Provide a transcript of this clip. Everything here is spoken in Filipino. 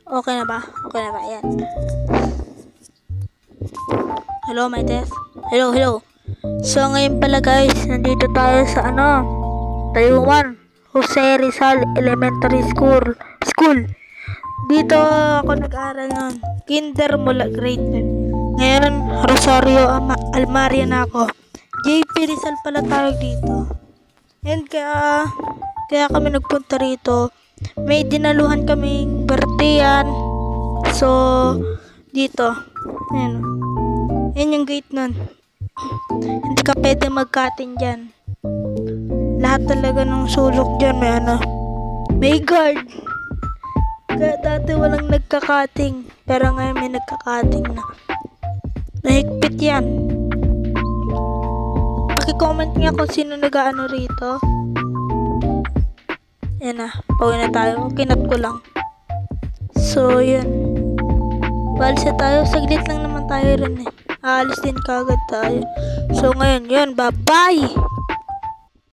Okay na ba? Okay na ba? Ayan. Hello, my test. Hello. So, ngayon pala guys, nandito tayo sa Tayuan, Jose Rizal Elementary School. Dito ako nag-aaral nun. Kinder mula grade 10. Ngayon, Rosario Almaria na ako. JP Rizal pala tayo dito. And kaya kami nagpunta rito. May dinaluhan kaming birthdayan. So, dito. Ayan. Yan yung gate nun. Hindi ka pwede mag-cutting dyan. Lahat talaga ng sulok dyan may guard. Kaya dati walang nagka-cutting. Pero ngayon may nagka-cutting na. Mahigpit yan. Paki-comment nga kung sino nag-ano rito. Yan na. Pauwi na tayo. Kinat ko lang. So, yun. Balsa tayo. Saglit lang naman tayo rin eh. Aalis din kagad tayo. So, ngayon yun. Bye-bye!